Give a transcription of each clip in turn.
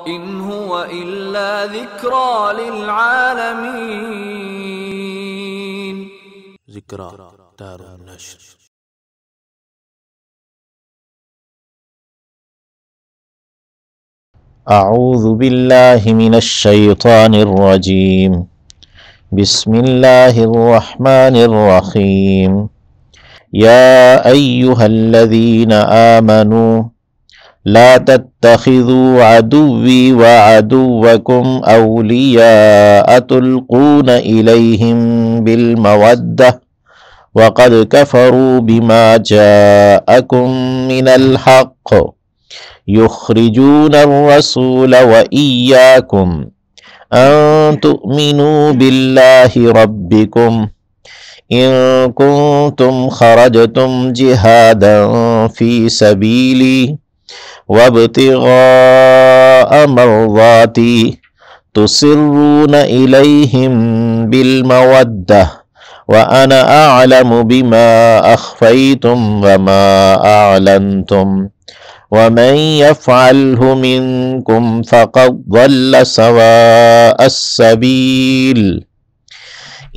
إن هو إلا ذكرى للعالمين. ذکرى دار النشر. اعوذ باللہ من الشیطان الرجیم. بسم اللہ الرحمن الرحیم. یا ایہا الذین آمنوا لا تتخذوا عدوی وعدوکم اولیاء تلقون الیہم بالمودہ وقد کفروا بما جاءکم من الحق یخرجون الرسول وإیاکم ان تؤمنوا باللہ ربکم ان کنتم خرجتم جہادا فی سبیلی وابتغاء مرضاتی تسرون الیہم بالمودہ وانا اعلم بما اخفیتم وما اعلنتم ومن يفعله منكم فقد ضل سواء السبيل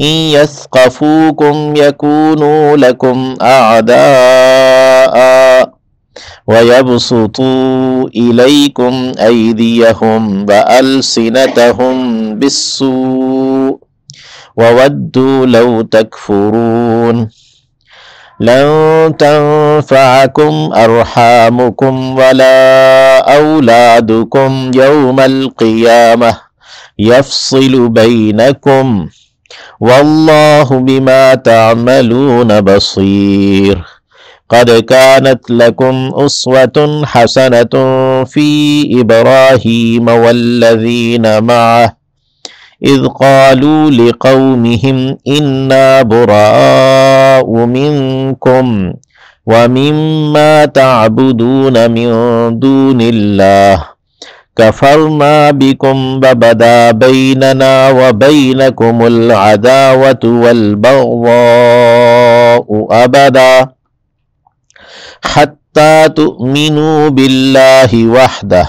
إن يثقفوكم يكونوا لكم أعداء ويبسطوا إليكم أيديهم وألسنتهم بالسوء وودوا لو تكفرون لن تنفعكم أرحامكم ولا أولادكم يوم القيامة يفصل بينكم والله بما تعملون بصير. قد كانت لكم أسوة حسنة في إبراهيم والذين معه إذ قالوا لقومهم إنا براء منكم ومما تعبدون من دون الله كفرنا بكم وبدا بيننا وبينكم العداوة والبغضاء أبدا حتى تؤمنوا بالله وحده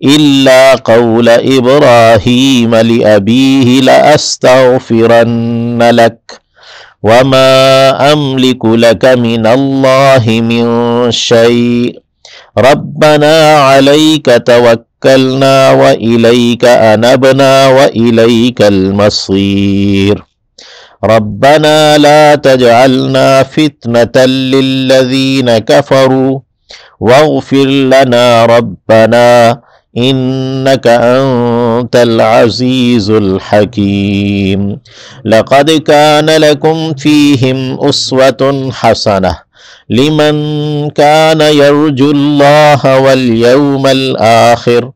إلا قول إبراهيم لأبيه لأستغفرن لك وما أملك لك من الله من شيء ربنا عليك توكلنا وإليك أنبنا وإليك المصير. ربنا لا تجعلنا فتنة للذين كفروا واغفر لنا ربنا إنك أنت العزيز الحكيم. لقد كان لكم فيهم أسوة حسنة لمن كان يرجو الله واليوم الآخر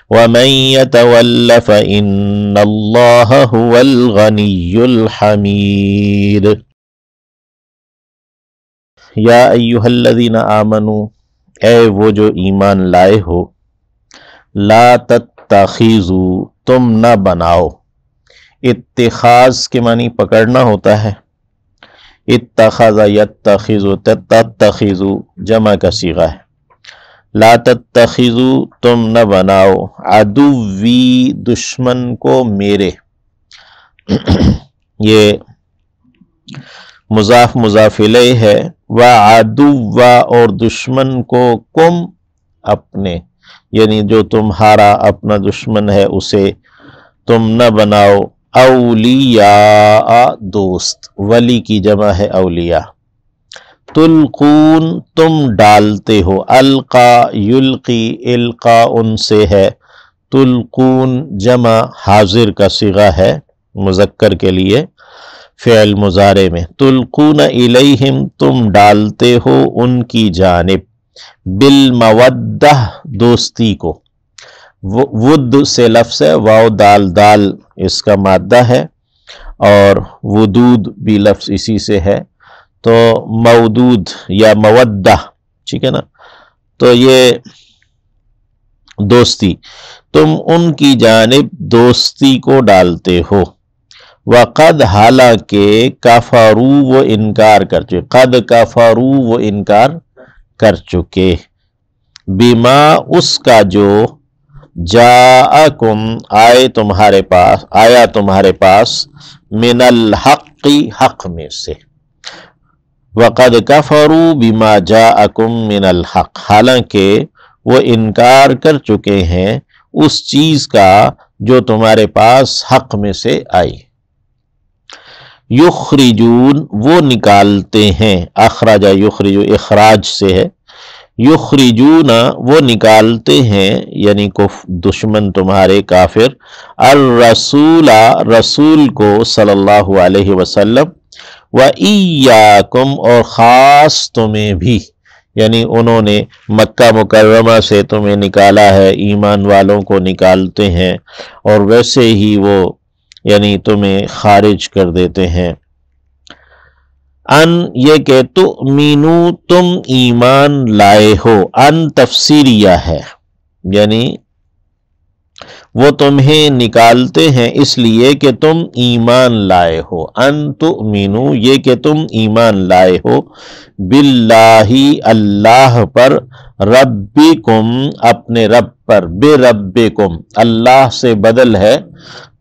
ومن يتول فإن الله هو الغني الحميد. یا ایہا الذین آمنوا، اے وہ جو ایمان لائے ہو، لا تتخذوا تم نہ بناؤ. اتخاذ کے معنی پکڑنا ہوتا ہے. اتخذ یتخذ تتخذ جمع کا صیغہ ہے. لا تتخذوا تم نہ بناؤ عدوی دشمن کو میرے. یہ مضاف مضاف الیہ ہے. وعدو اور دشمن کو کم اپنے، یعنی جو تمہارا اپنا دشمن ہے اسے تم نہ بناؤ. اولیاء دوست، ولی کی جمع ہے اولیاء. تلقون تم ڈالتے ہو. القا یلقی القا ان سے ہے. تلقون جمع حاضر کا صیغہ ہے مذکر کے لیے فعل مضارع میں. تلقون الیہم تم ڈالتے ہو ان کی جانب. بالمودہ دوستی کو. ود سے لفظ ہے، واو دال دال اس کا مادہ ہے، اور ودود بھی لفظ اسی سے ہے، تو مودود یا مودہ، ٹھیک ہے نا. تو یہ دوستی، تم ان کی جانب دوستی کو ڈالتے ہو. وقد حالانکہ کفروا وہ انکار کر چکے. قد کفروا وہ انکار کر چکے. بما اس کا جو جاءکم آیا تمہارے پاس من الحق حق میں سے، وقد کفروا بما جاءکم من الحق حالانکہ وہ انکار کر چکے ہیں اس چیز کا جو تمہارے پاس حق میں سے آئی۔ یخرجون وہ نکالتے ہیں، اخرج یخرج اخراج سے ہے، یخرجون وہ نکالتے ہیں یعنی دشمن تمہارے کافر، الرسول رسول کو صلی اللہ علیہ وسلم، وَإِيَّاكُمْ اور خاص تمہیں بھی، یعنی انہوں نے مکہ مکرمہ سے تمہیں نکالا ہے، ایمان والوں کو نکالتے ہیں اور ویسے ہی وہ یعنی تمہیں خارج کر دیتے ہیں۔ ان یہ کہ تؤمنو تم ایمان لائے ہو، ان تفسیریہ ہے یعنی وہ تمہیں نکالتے ہیں اس لیے کہ تم ایمان لائے ہو، ان تؤمنو یہ کہ تم ایمان لائے ہو، باللہ اللہ پر، ربکم اپنے رب پر، بربکم اللہ سے بدل ہے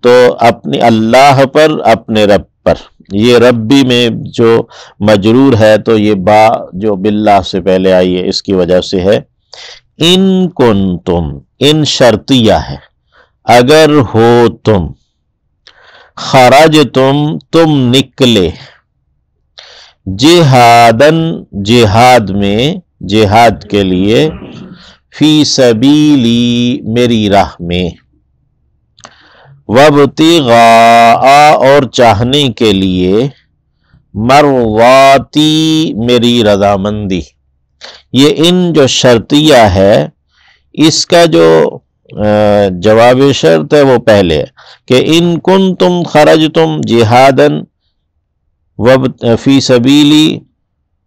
تو اپنے اللہ پر اپنے رب پر، یہ ربی میں جو مجرور ہے تو یہ با جو باللہ سے پہلے آئی ہے اس کی وجہ سے ہے۔ ان کنتم ان شرطیہ ہے، اگر ہو تم، خرجتم نکلے، جہادن جہاد میں، جہاد کے لیے، فی سبیلی میری راہ میں، وابتغاء اور چاہنے کے لیے، مرواتی میری رضامندی۔ یہ ان جو شرطیہ ہے اس کا جو جواب شرط ہے وہ پہلے ہے کہ ان کنتم خرجتم جہادن فی سبیلی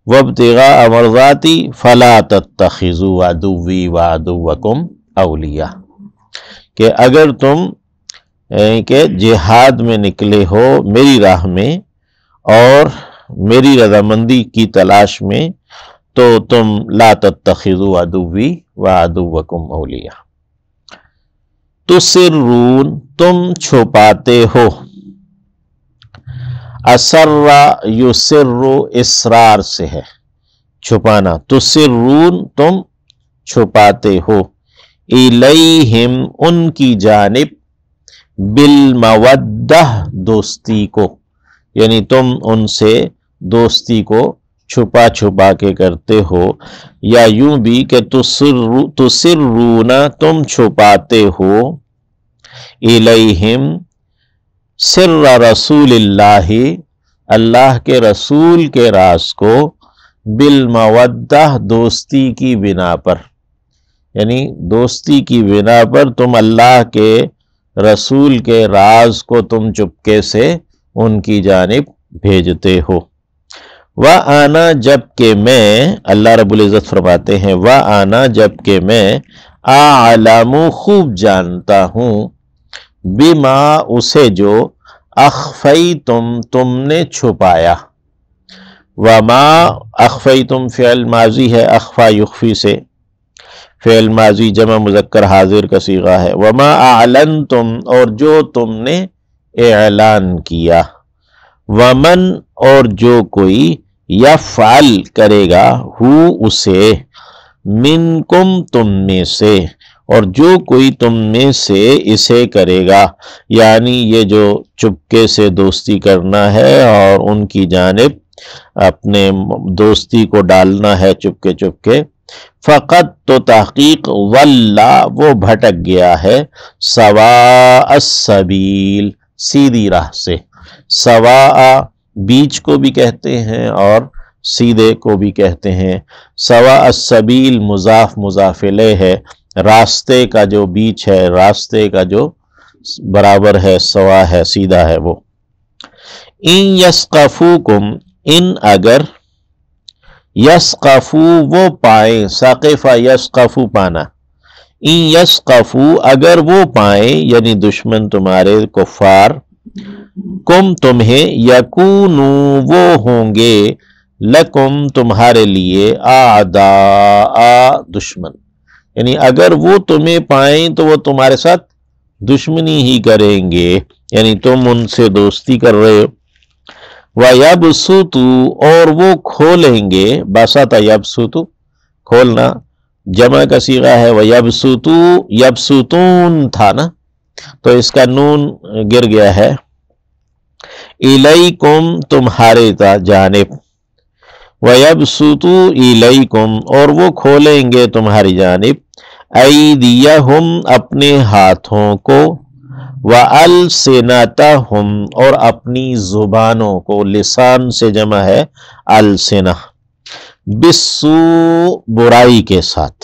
وابتغاء مرضاتی فلا تتخذوا عدوی وعدوکم اولیاء، کہ اگر تم کہ جہاد میں نکلے ہو میری راہ میں اور میری رضامندی کی تلاش میں تو تم لا تتخذوا عدوی وعدوکم اولیاء۔ تسرون تم چھپاتے ہو، اسر یسر اسرار سے ہے چھپانا، تسرون تم چھپاتے ہو، الیہم ان کی جانب، بالمودہ دوستی کو، یعنی تم ان سے دوستی کو چھپا چھپا کے کرتے ہو، یا یوں بھی کہ تسرون تم چھپاتے ہو، الیہم سر رسول اللہ اللہ کے رسول کے راز کو، بالمودہ دوستی کی بنا پر، یعنی دوستی کی بنا پر تم اللہ کے رسول کے راز کو تم چپکے سے ان کی جانب بھیجتے ہو۔ وَأَنَا جب کہ میں، اللہ رب العزت فرماتے ہیں وَأَنَا جب کہ میں، أَعْلَمُ خوب جانتا ہوں، بِمَا اسے جو، أَخْفَيْتُمْ تم نے چھپایا، وَمَا أَخْفَيْتُمْ فعل ماضی ہے، أَخْفَى يُخْفِي سے، فعل ماضی جمع مذکر حاضر کا صیغہ ہے، وما اعلنتم اور جو تم نے اعلان کیا، ومن اور جو کوئی، یفعل کرے گا، ہو اسے، منکم تم میں سے، اور جو کوئی تم میں سے اسے کرے گا، یعنی یہ جو چپکے سے دوستی کرنا ہے اور ان کی جانب اپنے دوستی کو ڈالنا ہے چپکے چپکے، فقط تو تحقیق، واللہ وہ بھٹک گیا ہے، سواء السبیل سیدھی راہ سے، سواء بیچ کو بھی کہتے ہیں اور سیدھے کو بھی کہتے ہیں، سواء السبیل مضاف مضاف الیہ ہے، راستے کا جو بیچ ہے، راستے کا جو برابر ہے، سوا ہے، سیدھا ہے وہ۔ ان یسقفوکم ان اگر، یسقفو وہ پائیں، ثقفہ یسقفو پانا، ان یسقفو اگر وہ پائیں یعنی دشمن تمہارے کفار، کم تمہیں، یکونو وہ ہوں گے، لکم تمہارے لیے، اعداء دشمن، یعنی اگر وہ تمہیں پائیں تو وہ تمہارے ساتھ دشمنی ہی کریں گے، یعنی تم ان سے دوستی کر رہے ہو۔ وَيَبْسُطُوا اور وہ کھولیں گے، بَسَطَ يَبْسُطُ کھولنا جمع کا صیغہ ہے، وَيَبْسُطُوا يَبْسُطُون تھا نا، تو اس کا نون گر گیا ہے، اِلَيْكُمْ تمہارے جانب، وَيَبْسُطُوا إِلَيْكُمْ اور وہ کھولیں گے تمہاری جانب، أَيْدِيَهُمْ اپنے ہاتھوں کو، وَأَلْسِنَتَهُمْ اور اپنی زبانوں کو، لسان سے جمع ہے السنہ، بِالسُّوء برائی کے ساتھ،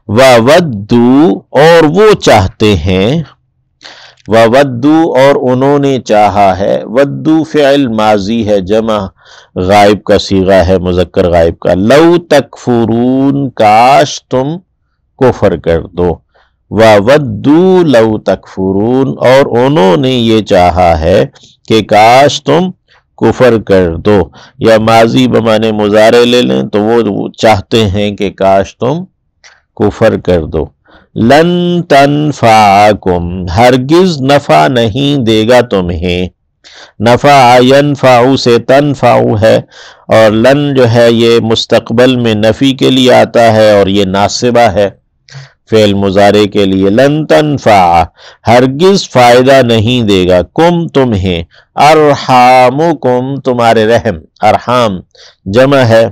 وَوَدُّوا اور وہ چاہتے ہیں، وَوَدُّوا اور انہوں نے چاہا ہے، وَدُّوا فعل ماضی ہے، جمع غائب کا صیغہ ہے، مذکر غائب کا، لَوْ تَکْفُرُونَ کاش تم کفر کر دو، وَوَدُّوا لَوْ تَکْفُرُونَ اور انہوں نے یہ چاہا ہے کہ کاش تم کفر کر دو، یا ماضی بمانے مضارع لے لیں تو وہ چاہتے ہیں کہ کاش تم کفر کر دو۔ لن تنفعکم ہرگز نفع نہیں دے گا تمہیں، نفع ینفع سے تنفع ہے، اور لن جو ہے یہ مستقبل میں نفی کے لیے آتا ہے اور یہ ناصبہ ہے فعل مضارع کے لیے، لن تنفع ہرگز فائدہ نہیں دے گا، کم تمہیں، ارحامکم تمہارے رحم، ارحام جمع ہے،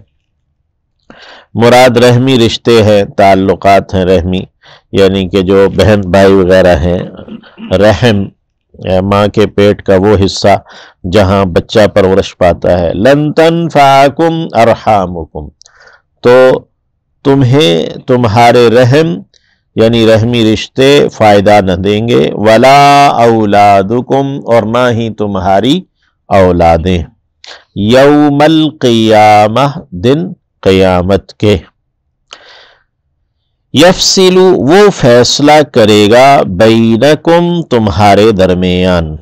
مراد رحمی رشتے ہیں، تعلقات ہیں رحمی، یعنی کہ جو بہن بھائی وغیرہ ہیں، رحم ماں کے پیٹ کا وہ حصہ جہاں بچہ پرورش پاتا ہے، لن تنفعکم ارحامکم تو تمہیں تمہارے رحم یعنی رحمی رشتے فائدہ نہ دیں گے، ولا اولادکم اور نہ ہی تمہاری اولادیں، یوم القیامہ دن قیامت کے، یفصل وہ فیصلہ کرے گا، بینکم تمہارے درمیان،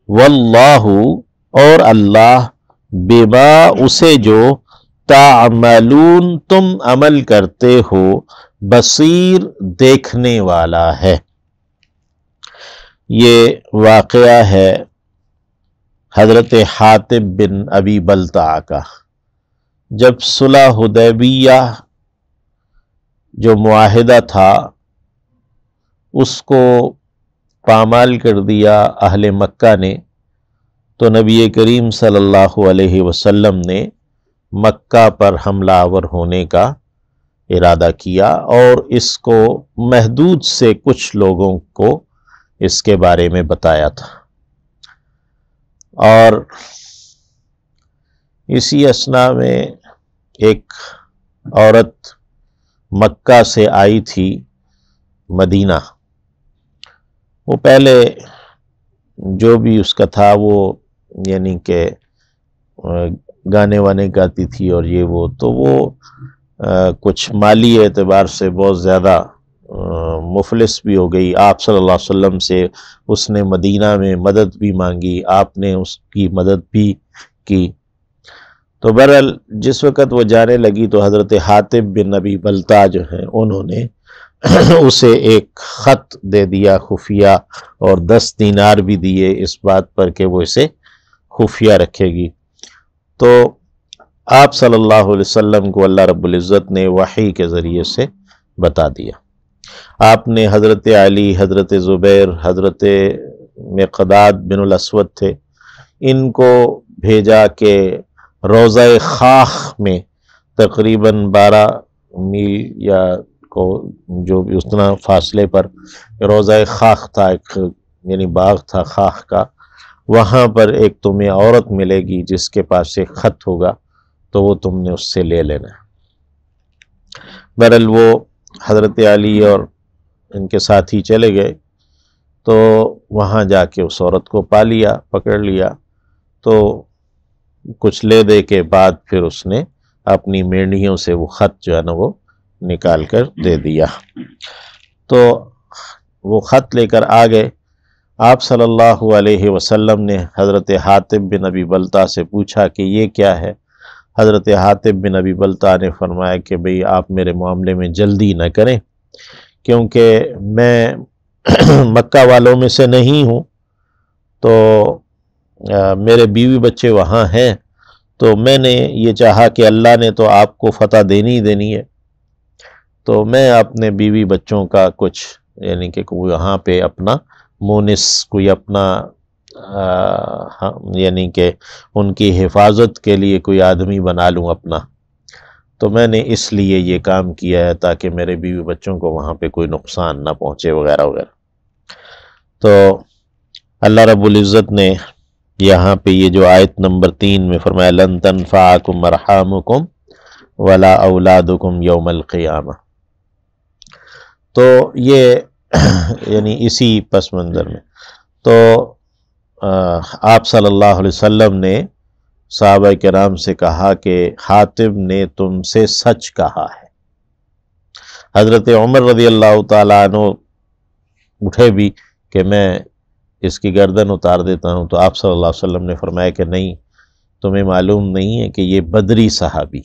واللہ اور اللہ، بما اسے جو، تعملون تم عمل کرتے ہو، بصیر دیکھنے والا ہے۔ یہ واقعہ ہے حضرت حاتب بن ابی بلتع کا، جب صلح حدیبیہ جو معاہدہ تھا اس کو پامال کر دیا اہل مکہ نے، تو نبی کریم صلی اللہ علیہ وسلم نے مکہ پر حملہ آور ہونے کا ارادہ کیا، اور اس کو محدود سے کچھ لوگوں کو اس کے بارے میں بتایا تھا، اور اسی اثناء میں ایک عورت مکہ سے آئی تھی مدینہ، وہ پہلے جو بھی اس کا تھا وہ یعنی کہ گانے وانے گاتی تھی اور یہ وہ، تو وہ کچھ مالی اعتبار سے بہت زیادہ مفلس بھی ہو گئی۔ آپ صلی اللہ علیہ وسلم سے اس نے مدینہ میں مدد بھی مانگی، آپ نے اس کی مدد بھی کی، تو بہرحال جس وقت وہ جانے لگی تو حضرت حاتب بن ابی بلتع جو ہیں انہوں نے اسے ایک خط دے دیا خفیہ، اور 10 دینار بھی دیے اس بات پر کہ وہ اسے خفیہ رکھے گی۔ تو آپ صلی اللہ علیہ وسلم کو اللہ رب العزت نے وحی کے ذریعے سے بتا دیا۔ آپ نے حضرت علی، حضرت زبیر، حضرت مقداد بن الاسود تھے، ان کو بھیجا کہ روضہ خاخ میں تقریباً 12 میل یا کو جو بھی اتنا فاصلے پر روضہ خاخ تھا، ایک یعنی باغ تھا خاخ کا، وہاں پر ایک تمہیں عورت ملے گی جس کے پاس ایک خط ہوگا، تو وہ تم نے اس سے لے لینا۔ بہرحال وہ حضرت علی اور ان کے ساتھی چلے گئے، تو وہاں جا کے اس عورت کو پا لیا، پکڑ لیا، تو کچھ لے دے کے بعد پھر اس نے اپنی مینڈیوں سے وہ خط جو ہے نا وہ نکال کر دے دیا۔ تو وہ خط لے کر آ گئے، آپ صلی اللہ علیہ وسلم نے حضرت حاتب بن ابی بلتع سے پوچھا کہ یہ کیا ہے؟ حضرت حاتب بن ابی بلتع نے فرمایا کہ بھئی آپ میرے معاملے میں جلدی نہ کریں، کیونکہ میں مکہ والوں میں سے نہیں ہوں، تو میرے بیوی بچے وہاں ہیں، تو میں نے یہ چاہا کہ اللہ نے تو آپ کو فتح دینی ہی دینی ہے، تو میں اپنے بیوی بچوں کا کچھ یعنی کہ کوئی وہاں پہ اپنا مونس، کوئی اپنا یعنی کہ ان کی حفاظت کے لیے کوئی آدمی بنا لوں اپنا، تو میں نے اس لیے یہ کام کیا ہے تاکہ میرے بیوی بچوں کو وہاں پہ کوئی نقصان نہ پہنچے وغیرہ وغیرہ۔ تو اللہ رب العزت نے یہاں پہ یہ جو آیت نمبر 3 میں فرمایا لن تنفعکم ارحامکم ولا اولادکم یوم القیامہ، تو یہ یعنی اسی پس منظر میں تو آپ صلی اللہ علیہ وسلم نے صحابہ کرام سے کہا کہ حاتب نے تم سے سچ کہا ہے۔ حضرت عمر رضی اللہ تعالیٰ عنہ اٹھے بھی کہ میں اس کی گردن اتار دیتا ہوں، تو آپ صلی اللہ علیہ وسلم نے فرمایا کہ نہیں، تمہیں معلوم نہیں ہے کہ یہ بدری صحابی،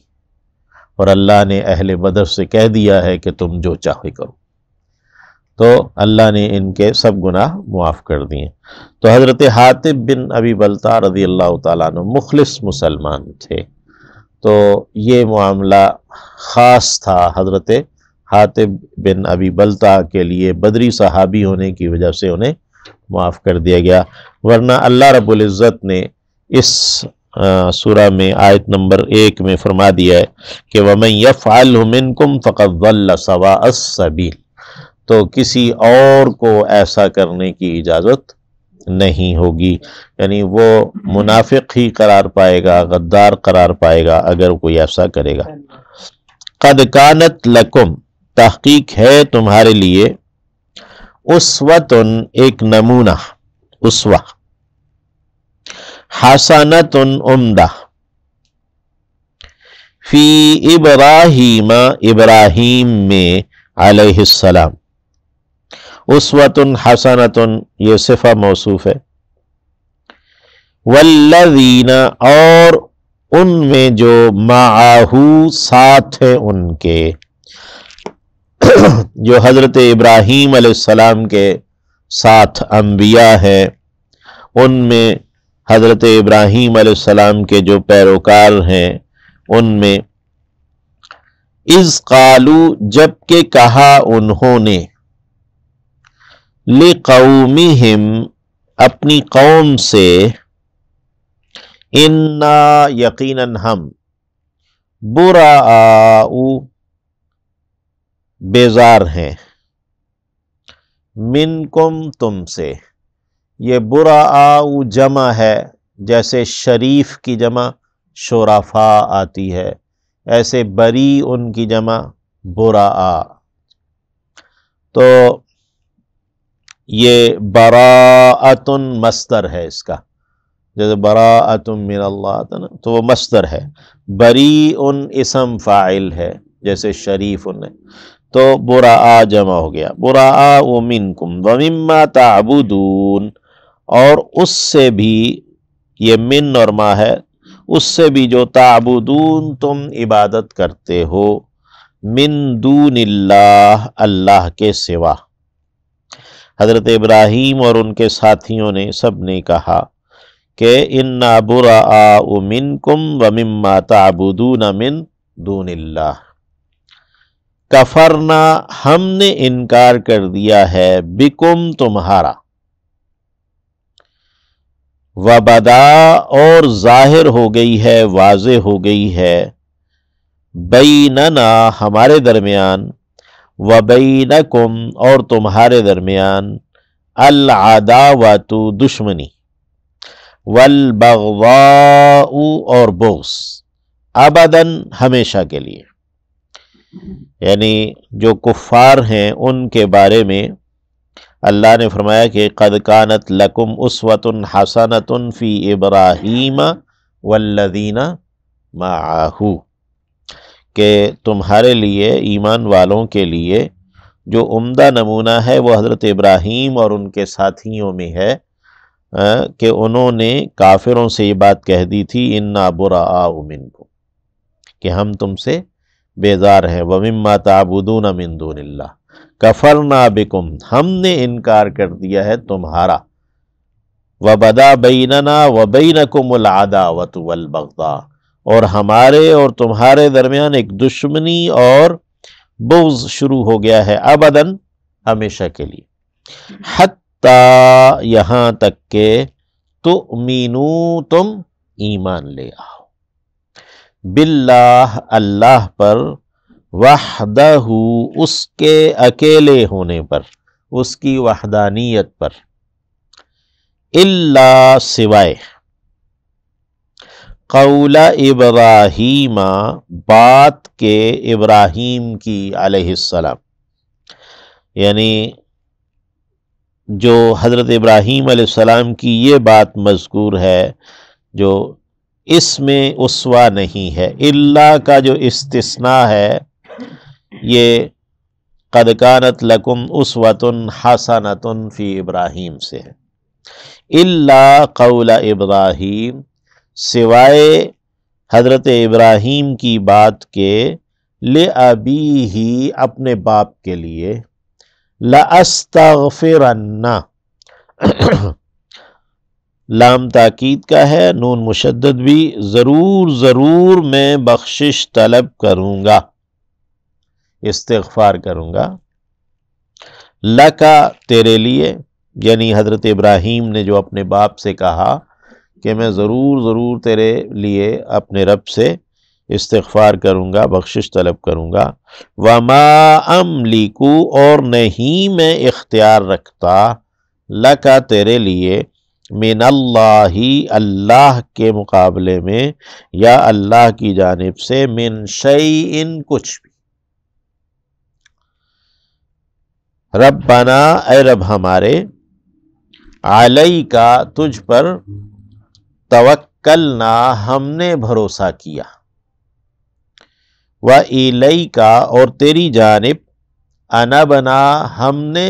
اور اللہ نے اہل بدر سے کہہ دیا ہے کہ تم جو چاہے کرو، تو اللہ نے ان کے سب گناہ معاف کر دیے۔ تو حضرت حاتب بن ابی بلتع رضی اللہ تعالیٰ عنہ مخلص مسلمان تھے، تو یہ معاملہ خاص تھا حضرت حاتب بن ابی بلتع کے لیے، بدری صحابی ہونے کی وجہ سے انہیں معاف کر دیا گیا، ورنہ اللہ رب العزت نے اس سورہ میں آیت نمبر 1 میں فرما دیا ہے کہ وَمَن يَفْعَلْهُ مِنْكُمْ فَقَدْ ضَلَّ سَوَاءَ السَّبِيلِ، تو کسی اور کو ایسا کرنے کی اجازت نہیں ہوگی، یعنی وہ منافق ہی قرار پائے گا، غدار قرار پائے گا اگر کوئی ایسا کرے گا۔ قد کانت لکم، تحقیق ہے تمہارے لیے، اسوتن ایک نمونہ، اسوہ، حسنتن عمدہ، فی ابراہیم، ابراہیم میں علیہ السلام، اسوتن حسنتن یہ صفہ موصوف ہے، والذین اور ان میں جو معاہو ساتھ ہیں ان کے، جو حضرت ابراہیم علیہ السلام کے ساتھ انبیاء ہیں، ان میں حضرت ابراہیم علیہ السلام کے جو پیروکار ہیں ان میں، اذ قالو جب کہ کہا انہوں نے، لقومہم اپنی قوم سے، انا یقیناً ہم، براء بیزار ہیں، منکم تم سے، یہ براء جمع ہے، جیسے شریف کی جمع شرفاء آتی ہے، ایسے بری ان کی جمع براء، تو یہ براءۃ مصدر ہے اس کا، جیسے براءۃ من اللہ تھا نا، تو وہ مصدر ہے، بری ان اسم فاعل ہے جیسے شریف ان ہے، تو براء جمع ہو گیا، براء منکم ومما تعبدون، اور اس سے بھی، یہ من اور ما ہے، اس سے بھی جو تعبدون تم عبادت کرتے ہو، من دون اللہ اللہ کے سوا۔ حضرت ابراہیم اور ان کے ساتھیوں نے سب نے کہا کہ انا براء منکم ومما تعبدون من دون اللہ، کفرنا ہم نے انکار کر دیا ہے، بکم تمہارا، وبدا اور ظاہر ہو گئی ہے، واضح ہو گئی ہے، بیننا ہمارے درمیان، وبینکم اور تمہارے درمیان، العداوۃ دشمنی، والبغضاء اور بغض، ابداً ہمیشہ کے لیے، یعنی جو کفار ہیں ان کے بارے میں اللہ نے فرمایا کہ قد کانت لکم اسوۃ حسنۃ فی ابراہیم والذین معہ، کہ تمہارے لیے، ایمان والوں کے لیے جو عمدہ نمونہ ہے وہ حضرت ابراہیم اور ان کے ساتھیوں میں ہے، کہ انہوں نے کافروں سے یہ بات کہہ دی تھی انا براء منکم، کہ ہم تم سے بیزار ہیں۔ وَمِمَّا تَعْبُدُونَ مِن دُونِ اللَّهِ كَفَرْنَا بِكُمْ، ہم نے انکار کر دیا ہے تمہارا۔ وَبَدَا بَيْنَنَا وَبَيْنَكُمُ الْعَدَاوَةُ وَالْبَغْضَاءُ، اور ہمارے اور تمہارے درمیان ایک دشمنی اور بغض شروع ہو گیا ہے، ابداً ہمیشہ کے لیے، حتیٰ یہاں تک کہ تؤمنوا تم ایمان لے آؤ، باللہ اللہ پر، وحدہ اس کے اکیلے ہونے پر، اس کی وحدانیت پر، الا سوائے، قول ابراہیم بات کے ابراہیم کی علیہ السلام، یعنی جو حضرت ابراہیم علیہ السلام کی یہ بات مذکور ہے جو اس میں اسوہ نہیں ہے، اللہ کا جو استثناء ہے یہ قد کانت لکم اسوۃ حسنۃ فی ابراہیم سے ہے، الا قول ابراہیم سوائے حضرت ابراہیم کی بات کے، لِأَبِيهِ اپنے باپ کے لیے، لَأَسْتَغْفِرَنَّ لام تاکید کا ہے، نون مشدد بھی، ضرور میں بخشش طلب کروں گا، استغفار کروں گا، لَكَ تیرے لیے، یعنی حضرت ابراہیم نے جو اپنے باپ سے کہا کہ میں ضرور تیرے لیے اپنے رب سے استغفار کروں گا، بخشش طلب کروں گا، وَمَا أَمْلِكُ اور نہیں میں اختیار رکھتا، لَكَ تیرے لیے، من اللہ اللہ کے مقابلے میں یا اللہ کی جانب سے، من شیء کچھ بھی، ربنا اے رب ہمارے، علیکا تجھ پر، توکلنا ہم نے بھروسہ کیا، وَإِلَيْكَ اور تیری جانب، انبنا ہم نے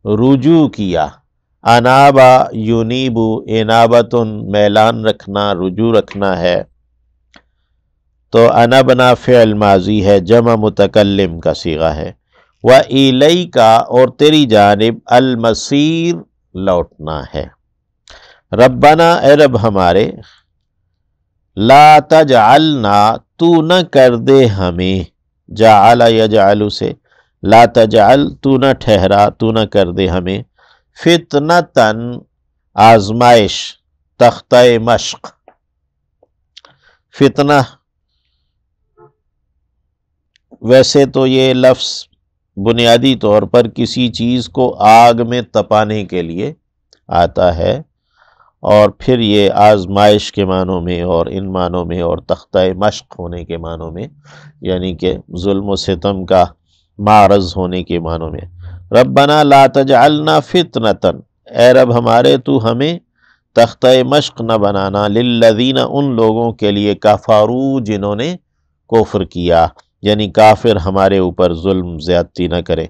رجوع کیا، انابا ینیبو انابتن میلان رکھنا، رجوع رکھنا ہے، تو انبنا فعل ماضی ہے، جمع متکلم کا صیغہ ہے، وَإِلَيْكَ اور تیری جانب، المصیر لوٹنا ہے، ربنا اے رب ہمارے، لا تجعلنا تو نہ کر دے ہمیں، جعل یجعل سے، لا تجعل تو نہ ٹھہرا، تو نہ کر دے ہمیں، فتنتن آزمائش، تختہ مشق، فتنہ ویسے تو یہ لفظ بنیادی طور پر کسی چیز کو آگ میں تپانے کے لیے آتا ہے، اور پھر یہ آزمائش کے معنوں میں اور ان معنوں میں اور تختہ مشق ہونے کے معنوں میں، یعنی کہ ظلم و ستم کا معرض ہونے کے معنوں میں، ربنا لا تجعلنا فتنتن اے رب ہمارے تو ہمیں تختہ مشق نہ بنانا، للذین ان لوگوں کے لیے، کفروا جنہوں نے کفر کیا، یعنی کافر ہمارے اوپر ظلم زیادتی نہ کرے،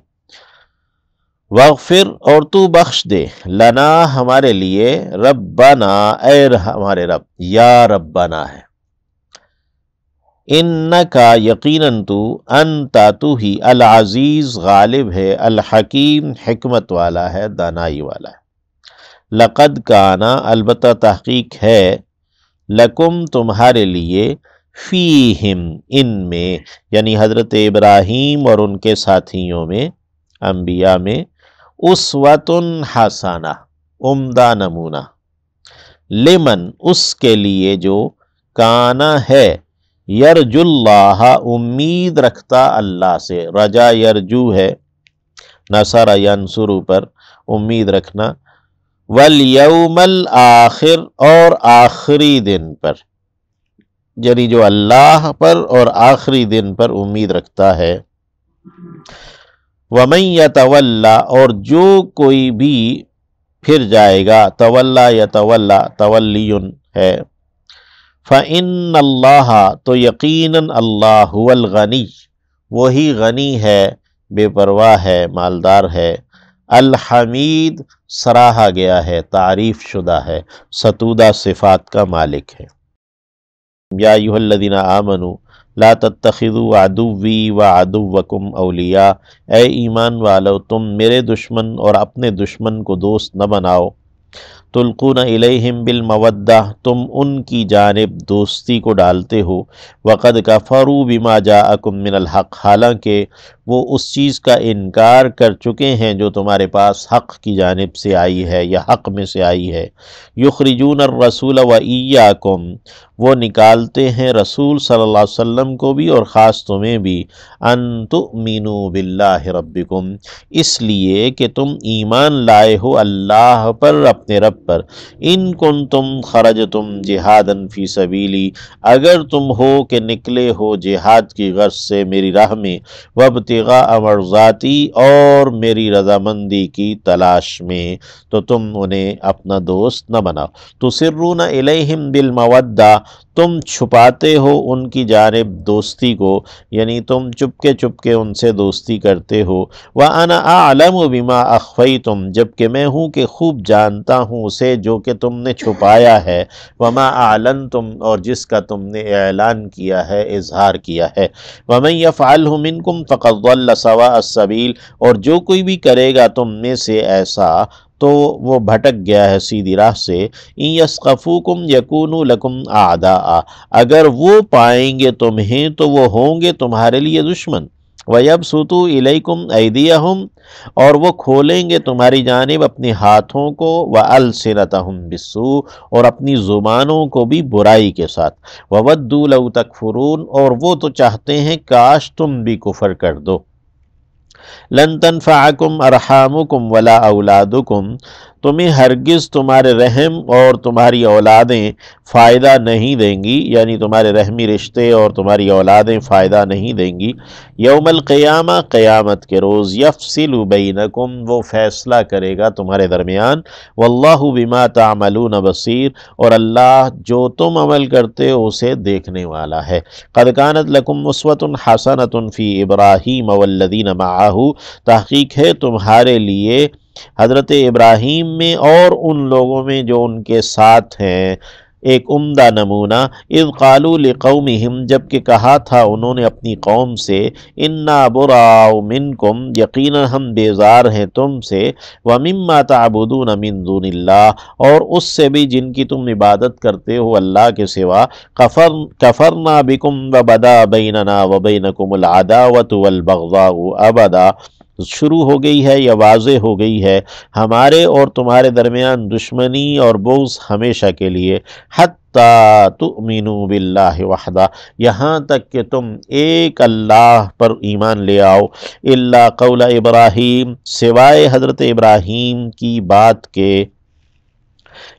واغفر اور تو بخش دے، لنا ہمارے لیے، ربنا اے ہمارے رب، یا ربنا ہے، انکا یقیناً تو، انتا تو ہی، العزیز غالب ہے، الحکیم حکمت والا ہے، دانائی والا ہے، لقد کانا البتہ تحقیق ہے، لکم تمہارے لیے، فیہم ان میں، یعنی حضرت ابراہیم اور ان کے ساتھیوں میں، انبیاء میں، اسوۃ حسنہ عمدہ نمونہ، لمن اس کے لیے جو، کانا ہے، یرجو اللہ امید رکھتا اللہ سے، رجا یرجو ہے، نصر ینصر پر امید رکھنا، والیوم الآخر اور آخری دن پر، یعنی جو اللہ پر اور آخری دن پر امید رکھتا ہے، وَمَن يَتَوَلَّ اور جو کوئی بھی پھر جائے گا، تولا یتولا تولیٌ ہے، فَإِنَّ اللَّهَ تو یقیناً اللہ، هو الغنی وہی غنی ہے، بے پرواہ ہے، مالدار ہے، الحمید سراہا گیا ہے، تعریف شدہ ہے، ستودہ صفات کا مالک ہے، یا ایھا الذین آمنوا لا تتخذوا عدوی و عدوکم اولیاء، اے ایمان والو تم میرے دشمن اور اپنے دشمن کو دوست نہ بناؤ۔ تلقون الیہم بالمودہ، تم ان کی جانب دوستی کو ڈالتے ہو۔ وقد کفروا بما جاءکم من الحق، حالانکہ وہ اس چیز کا انکار کر چکے ہیں جو تمہارے پاس حق کی جانب سے آئی ہے یا حق میں سے آئی ہے۔ یخرجون الرسول و ایاکم، وہ نکالتے ہیں رسول صلی اللہ علیہ وسلم کو بھی اور خاص تمہیں بھی، ان تؤمنوا باللہ ربکم، اس لیے کہ تم ایمان لائے ہو اللہ پر، اپنے رب پر۔ ان کنتم خرجتم جہادا فی سبیلی، اگر تم ہو کہ نکلے ہو جہاد کی غرض سے میری راہ میں، وابتغاء مرضاتی، اور میری رضامندی کی تلاش میں، تو تم انہیں اپنا دوست نہ بناؤ۔ تسرون الیہم بالمودہ، تم چھپاتے ہو ان کی جانب دوستی کو، یعنی تم چپکے ان سے دوستی کرتے ہو۔ وَأَنَا أَعْلَمُ بِمَا أَخْفَيْتُمْ، جبکہ میں ہوں کہ خوب جانتا ہوں اسے جو کہ تم نے چھپایا ہے، وَمَا أَعْلَنْتُمْ، اور جس کا تم نے اعلان کیا ہے، اظہار کیا ہے۔ وَمَنْ يَفْعَلْهُ مِنْكُمْ فَقَدْ ضَلَّ سَوَاءَ السَّبِيلِ، اور جو کوئی بھی کرے گا تم میں سے ایسا تو وہ بھٹک گیا ہے سیدھی راہ سے۔ ان یثقفوکم یکونوا لکم اعداء، اگر وہ پائیں گے تمہیں تو وہ ہوں گے تمہارے لیے دشمن۔ وَيَبْسُطُوا إِلَيْكُمْ أَيْدِيَهُمْ، اور وہ کھولیں گے تمہاری جانب اپنے ہاتھوں کو، وَأَلْسِنَتَهُمْ بِالسُّوءِ، اور اپنی زبانوں کو بھی برائی کے ساتھ۔ وَوَدُّوا لَوْ تَكْفُرُونَ، اور وہ تو چاہتے ہیں کاش تم بھی کفر کر دو۔ لن تنفعکم ارحامکم ولا اولادکم، تمہیں ہرگز تمہارے رحم اور تمہاری اولادیں فائدہ نہیں دیں گی، یعنی تمہارے رحمی رشتے اور تمہاری اولادیں فائدہ نہیں دیں گی۔ یوم القیامہ، قیامت کے روز، یفصل بینکم، وہ فیصلہ کرے گا تمہارے درمیان۔ واللہ بما تعملون بصیر، اور اللہ جو تم عمل کرتے ہو اسے دیکھنے والا ہے۔ قد کانت لکم اسوۃ حسنۃ فی ابراہیم والذین معہ، تحقیق ہے تمہارے لیے حضرت ابراہیم میں اور ان لوگوں میں جو ان کے ساتھ ہیں ایک عمدہ نمونہ۔ اذ قالوا لقومہم، جب کہ کہا تھا انہوں نے اپنی قوم سے، انا براء منکم، یقینا ہم بیزار ہیں تم سے، ومما تعبدون من دون اللہ، اور اس سے بھی جن کی تم عبادت کرتے ہو اللہ کے سوا، کفرنا بکم وبدا بیننا وبینکم العداوۃ والبغضاء ابدا، شروع ہو گئی ہے یا واضح ہو گئی ہے ہمارے اور تمہارے درمیان دشمنی اور بغض ہمیشہ کے لیے، حتی تؤمنوا باللہ وحدہ، یہاں تک کہ تم ایک اللہ پر ایمان لے آؤ، الا قول ابراہیم، سوائے حضرت ابراہیم کی بات کے،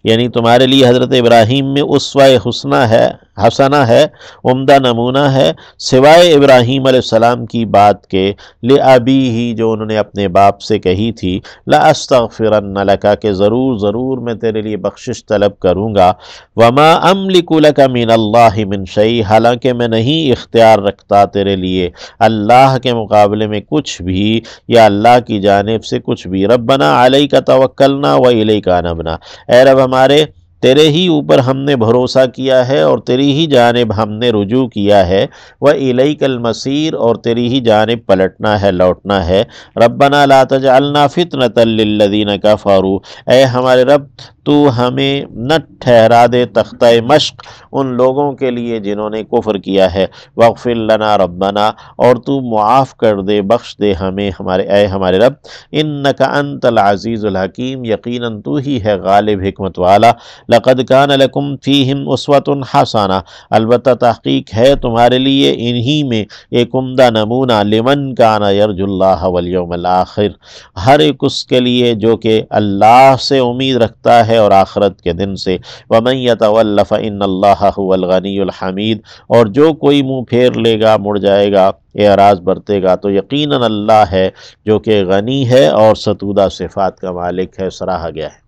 یعنی تمہارے لیے حضرت ابراہیم میں اسوہ حسنہ ہے، عمدہ نمونہ ہے، سوائے ابراہیم علیہ السلام کی بات کے، لِأَبِيهِ، جو انہوں نے اپنے باپ سے کہی تھی، لَأَسْتَغْفِرَنَّ لَكَ، کہ ضرور میں تیرے لیے بخشش طلب کروں گا، وَمَا أَمْلِكُ لَكَ مِنَ اللَّهِ مِنْ شَيْءٍ، حالانکہ میں نہیں اختیار رکھتا تیرے لیے اللہ کے مقابلے میں کچھ بھی، یا اللہ کی جانب سے کچھ بھی۔ رَبَّنَا عَلَيْكَ تَوَكَّلْنَا وَإِلَيْكَ أَنَبْنَا، اے رب ہمارے تیرے ہی اوپر ہم نے بھروسہ کیا ہے اور تیری ہی جانب ہم نے رجوع کیا ہے، وَإِلَيْكَ الْمَصِيرُ، اور تیری ہی جانب پلٹنا ہے، لوٹنا ہے۔ رَبَّنَا لَا تَجْعَلْنَا فِتْنَةً لِّلَّذِينَ كَفَرُوا، اے ہمارے رب تو ہمیں نہ ٹھہرا دے تختہ مشق ان لوگوں کے لیے جنہوں نے کفر کیا ہے۔ وَاغْفِرْ لَنَا رَبَّنَا، اور تو معاف کر دے، بخش دے ہمیں اے ہمارے رب، إِنَّكَ أَنْتَ الْعَزِيزُ الْحَكِيمُ، یقیناً تو ہی ہے غالب حکمت والا۔ لَقَدْ كَانَ لَكُمْ فِيهِمْ أُسْوَةٌ حَسَنَةٌ، البتہ تحقیق ہے تمہارے لیے انہی میں ایک عمدہ نمونہ، لمن كان يرجو اللہ واليوم الآخر، ہر ایک اس کے لیے جو کہ اللہ سے امید رکھتا ہے اور آخرت کے دن سے۔ وَمَن يَتَوَلَّ فَإِنَّ اللَّهَ هُوَ الْغَنِيُّ الْحَمِيدُ، اور جو کوئی منہ پھیر لے گا، مڑ جائے گا، اعراض برتے گا، تو یقیناً اللہ ہے جو کہ غنی ہے اور ستودہ صفات کا مالک ہے، سراہا گیا ہے۔